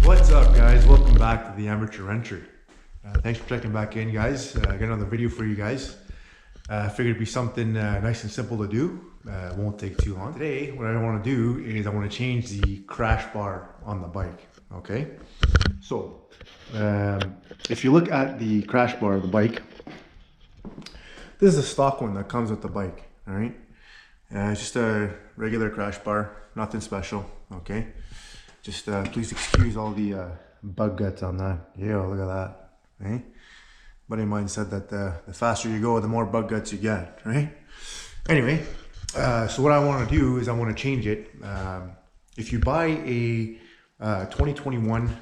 What's up, guys? Welcome back to the Amateur Renter. Thanks for checking back in, guys. I got another video for you guys. Figured it'd be something nice and simple to do. It won't take too long. Today, what I want to do is I want to change the crash bar on the bike. Okay, so if you look at the crash bar of the bike, this is a stock one that comes with the bike. All right, it's just a regular crash bar, nothing special. Okay. Just please excuse all the bug guts on that. Yeah, look at that. Right? Buddy of mine said that the faster you go, the more bug guts you get. Right? Anyway, so what I want to do is I want to change it. If you buy a 2021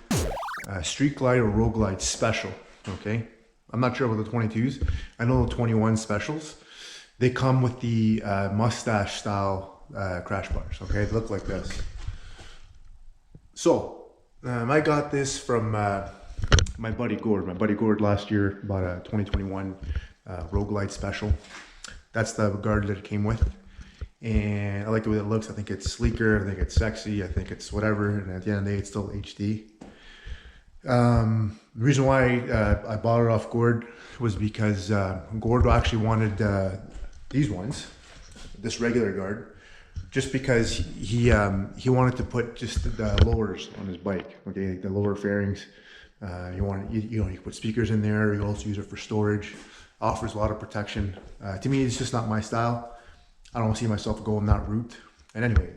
Street Glide or Road Glide Special, okay? I'm not sure about the 22s. I know the 21 specials. They come with the Moustache style crash bars. Okay, they look like this. So, I got this from my buddy Gord. My buddy Gord last year bought a 2021 Road Glide Special. That's the guard that it came with. And I like the way it looks. I think it's sleeker. I think it's sexy. I think it's whatever. And at the end of the day, it's still HD. The reason why I bought it off Gord was because Gord actually wanted these ones, this regular guard. Just because he wanted to put just the lowers on his bike, okay, the lower fairings. You can put speakers in there. You can also use it for storage. Offers a lot of protection. To me, it's just not my style. I don't see myself going that route. And anyway,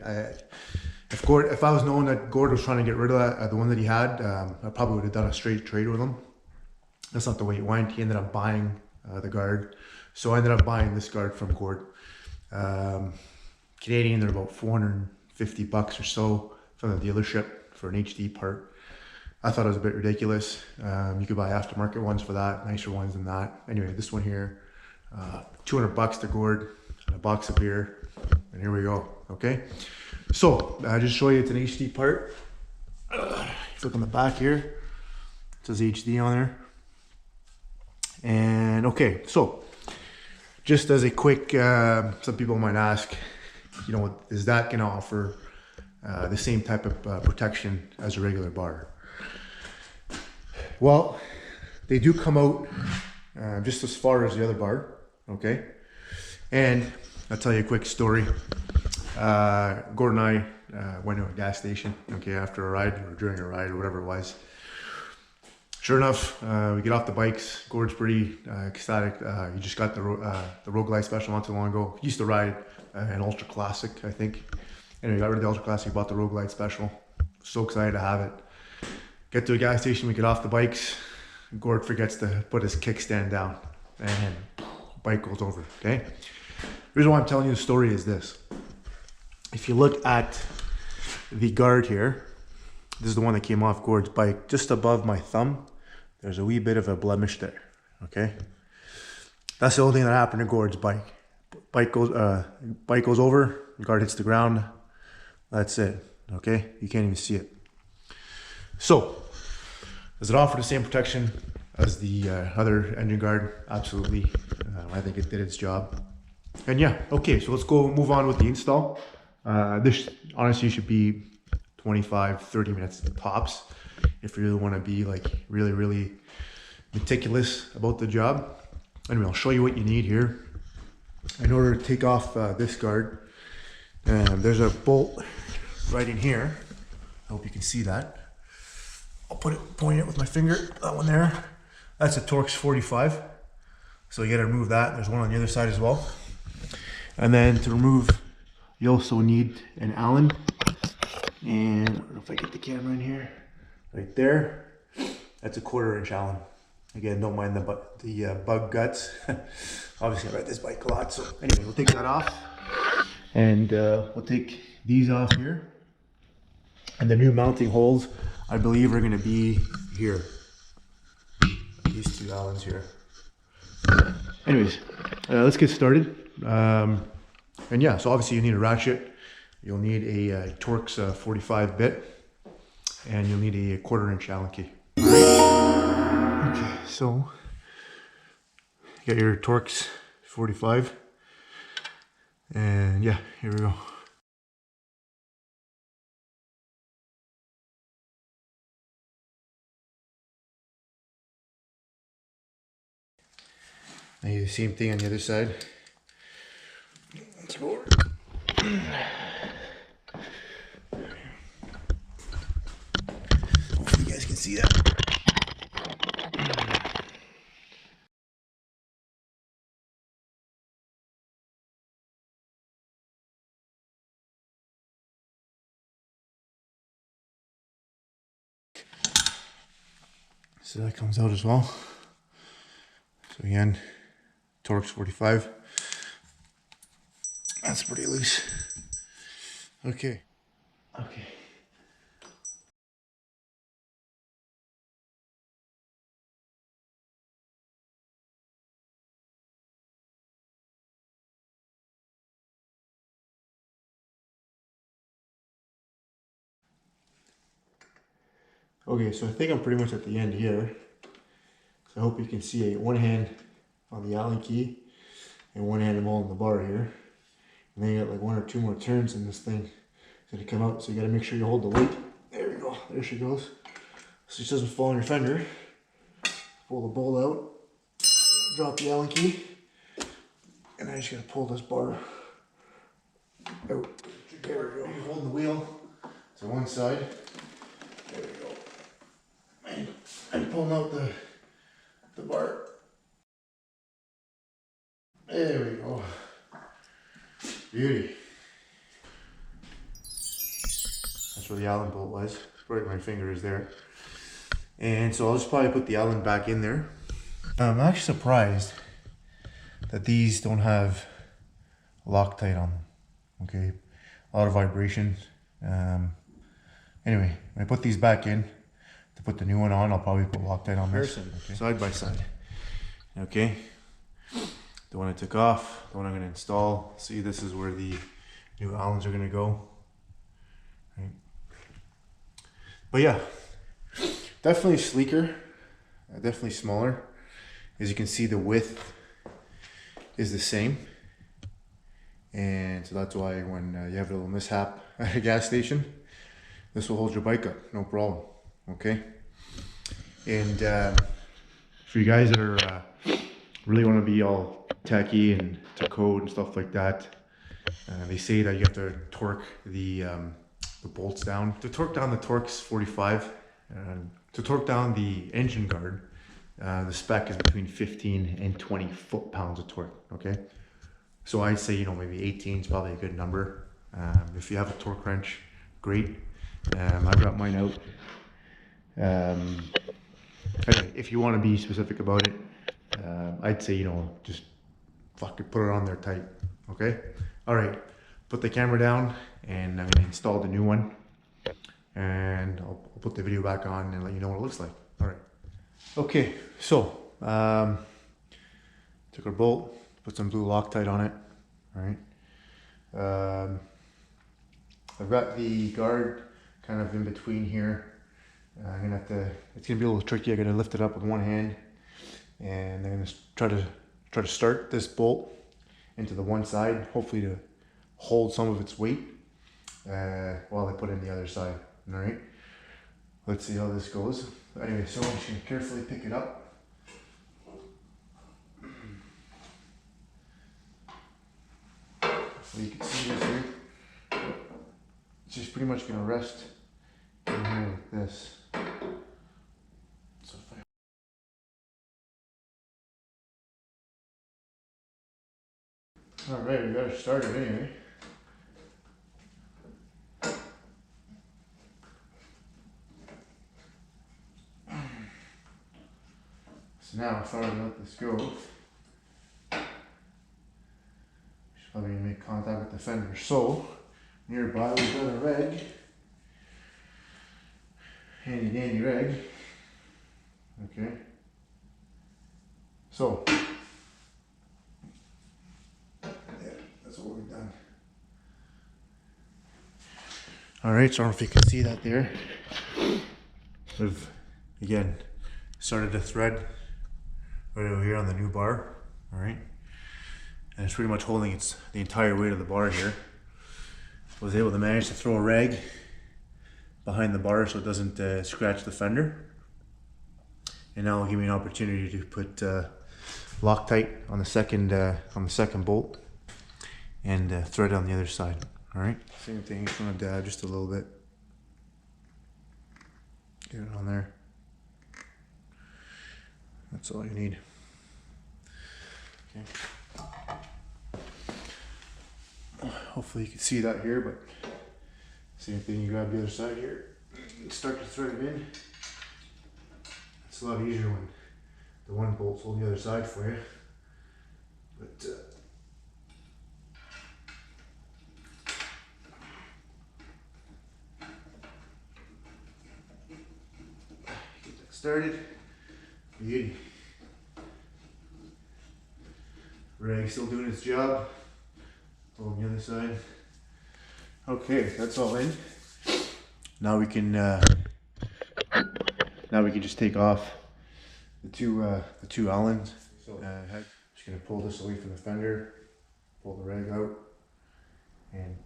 if I was knowing that Gord was trying to get rid of that, the one that he had, I probably would have done a straight trade with him. That's not the way it went. He ended up buying the guard, so I ended up buying this guard from Gord. Canadian, they're about 450 bucks or so from the dealership for an HD part. I thought it was a bit ridiculous. You could buy aftermarket ones for that, nicer ones than that. Anyway, this one here, 200 bucks to Gord, and a box of beer, and here we go, okay? So, I just show you it's an HD part. If you look on the back here, it says HD on there. And okay, so, just as a quick, some people might ask, you know, is that going to offer the same type of protection as a regular bar? Well, they do come out just as far as the other bar, okay? And I'll tell you a quick story. Gord and I went to a gas station, okay, after a ride or during a ride or whatever it was. Sure enough, we get off the bikes. Gord's pretty ecstatic. He just got the Road Glide Special not too long ago. He used to ride an Ultra Classic, I think. Anyway, got rid of the Ultra Classic, bought the Road Glide Special. So excited to have it. Get to a gas station, we get off the bikes. Gord forgets to put his kickstand down, and bike goes over, okay? The reason why I'm telling you the story is this. If you look at the guard here, this is the one that came off Gord's bike, just above my thumb. There's a wee bit of a blemish there, okay? That's the only thing that happened to Gord's bike. Bike goes over, the guard hits the ground. That's it, okay? You can't even see it. So, does it offer the same protection as the other engine guard? Absolutely. I think it did its job. And yeah, okay, so let's move on with the install. This honestly should be 25-30 minutes tops if you really want to be like really meticulous about the job. Anyway, I'll show you what you need here. In order to take off this guard, there's a bolt right in here. I hope you can see that. I'll point it with my finger, that one there. That's a Torx 45. So you gotta remove that. There's one on the other side as well. And then to remove, you also need an Allen. And I don't know if I get the camera in here. Right there. That's a 1/4 inch Allen. Again, don't mind the bug guts. Obviously I ride this bike a lot, so anyway, we'll take that off. And we'll take these off here. And the new mounting holes, I believe, are gonna be here. These two Allens here. Anyways, let's get started. And yeah, so obviously you need a ratchet. You'll need a Torx 45 bit, and you'll need a 1/4 inch Allen key. Okay, so you got your Torx 45, and yeah, here we go. I do the same thing on the other side. Let's go over. Hopefully you guys can see that. So that comes out as well. So again, torque's 45. That's pretty loose. Okay. Okay. Okay, so I think I'm pretty much at the end here. So I hope you can see one hand on the Allen key and one hand I'm holding the bar here. And then you got like 1 or 2 more turns and this thing is gonna come out. So you gotta make sure you hold the weight. There we go, there she goes. So she doesn't fall on your fender. Pull the bolt out, drop the Allen key, and I just gotta pull this bar out. There we go. You're holding the wheel to one side. There we go. And I'm pulling out the bar. There we go. Beauty. That's where the Allen bolt was. Right where my finger is there. And so I'll just probably put the Allen back in there. I'm actually surprised that these don't have Loctite on them. Okay, a lot of vibration. Anyway, when I put these back in to put the new one on, I'll probably put Loctite on this. Okay. Side by side. Okay. The one I took off, the one I'm going to install. See, this is where the new Allens are going to go. Right. But yeah, definitely sleeker, definitely smaller. As you can see, the width is the same. And so that's why when you have a little mishap at a gas station, this will hold your bike up, no problem. Okay. And for you guys that are really want to be all techy and to code and stuff like that, they say that you have to torque the bolts down. To torque down the torque's 45. To torque down the engine guard, the spec is between 15 and 20 foot-pounds of torque. Okay. So I'd say, you know, maybe 18 is probably a good number. If you have a torque wrench, great. I've got mine out. Anyway, if you want to be specific about it, I'd say, you know, just fucking put it on there tight. Okay. All right. Put the camera down and I'm going to install the new one. And I'll put the video back on and let you know what it looks like. All right. Okay. So, took our bolt. Put some blue Loctite on it. All right. I've got the guard kind of in between here. I'm gonna have to. It's gonna be a little tricky. I gotta lift it up with one hand, and I'm gonna try to start this bolt into the one side, hopefully to hold some of its weight while I put in the other side. All right. Let's see how this goes. Anyway, so I'm just gonna carefully pick it up. So you can see this here. It's just pretty much going to rest in here like this. So alright, we got it started anyway. So now if I were to let this go, she's probably going to make contact with the fender. So nearby we've got a reg, handy dandy reg. Okay, so yeah, that's what we've done. All right, so I don't know if you can see that there. We've again started to thread right over here on the new bar. All right, and it's pretty much holding the entire weight of the bar here. Was able to manage to throw a rag behind the bar so it doesn't scratch the fender. And now it'll give me an opportunity to put Loctite on the second bolt, and thread on the other side. All right, same thing. Just want to dab just a little bit. Get it on there. That's all you need. Okay. Hopefully you can see that here, but same thing. You grab the other side here, and start to thread it in. It's a lot easier when the one bolt's on the other side for you. But get that started. Beauty. Rag's still doing its job. On the other side. Okay, that's all in. Now we can just take off the two Allens. So just gonna pull this away from the fender, pull the rag out, and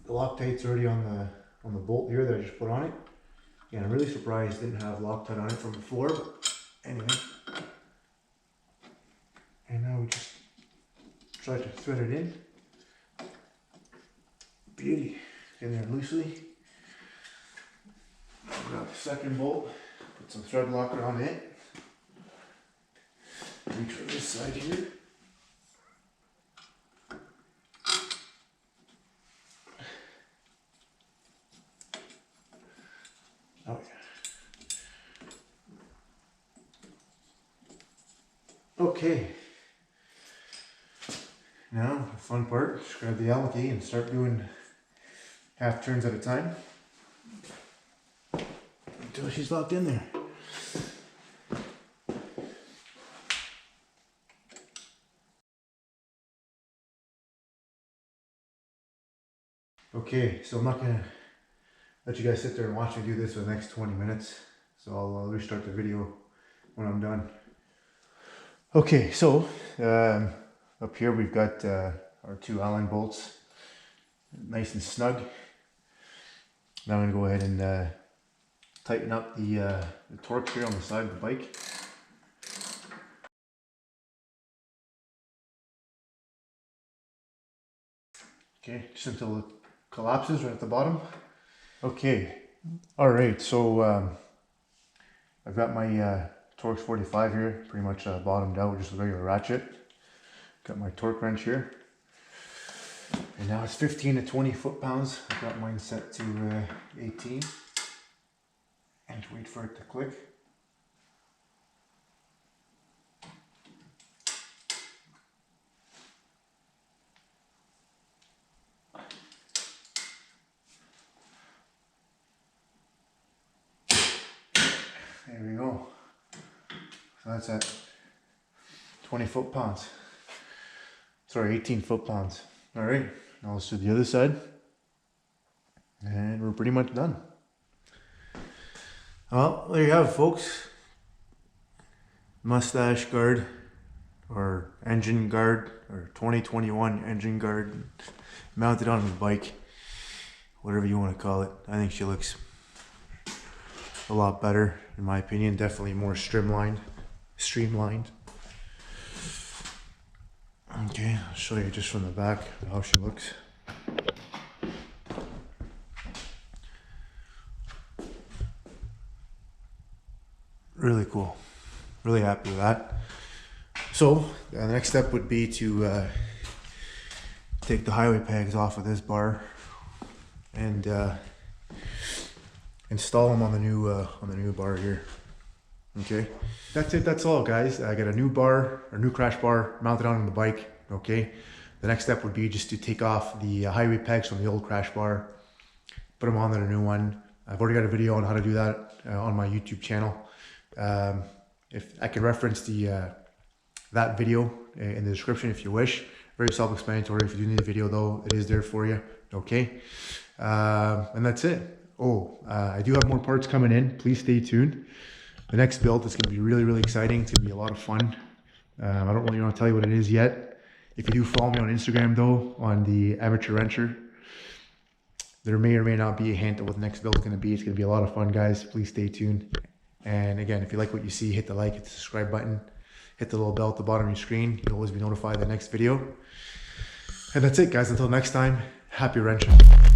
the Loctite's already on the bolt here that I just put on it. And I'm really surprised it didn't have Loctite on it from before, but anyway. And now we just try to thread it in. Beauty. In there loosely. Grab the second bolt, put some thread locker on it. Reach for this side here. Oh yeah. Okay. Now, the fun part, just grab the Allen key and start doing half turns at a time until she's locked in there. Okay, so I'm not gonna let you guys sit there and watch me do this for the next 20 minutes. So I'll restart the video when I'm done. Okay, so up here we've got our two Allen bolts, nice and snug. Now I'm going to go ahead and tighten up the torque here on the side of the bike. Okay, just until it collapses right at the bottom. Okay, alright, so I've got my Torx 45 here, pretty much bottomed out with just a regular ratchet. Got my torque wrench here. And now it's 15 to 20 foot-pounds. I've got mine set to 18. And wait for it to click. There we go. So that's at 20 foot-pounds. Sorry, 18 foot-pounds. All right, now let's do the other side. And we're pretty much done. Well, there you have it, folks. Moustache guard, or engine guard, or 2021 engine guard, mounted on the bike. Whatever you want to call it. I think she looks a lot better, in my opinion. Definitely more streamlined. Okay, I'll show you just from the back how she looks. Really cool. Really happy with that. So the next step would be to take the highway pegs off of this bar and install them on the new bar here. Okay, that's it. That's all, guys. I got a new bar, or new crash bar mounted on the bike. Okay, the next step would be just to take off the highway pegs from the old crash bar, put them on the new one. I've already got a video on how to do that on my YouTube channel. If I can reference that video in the description if you wish. Very self-explanatory. If you do need a video though, it is there for you. Okay, and that's it. I do have more parts coming in. Please stay tuned. The next build is going to be really, really exciting. It's going to be a lot of fun. I don't really want to tell you what it is yet. If you do follow me on Instagram though, on the Amateur Wrencher, there may or may not be a hint of what the next build is going to be. It's going to be a lot of fun, guys. Please stay tuned. And again, if you like what you see, hit the like, hit the subscribe button. hit the little bell at the bottom of your screen. You'll always be notified of the next video. And that's it, guys. Until next time, happy wrenching.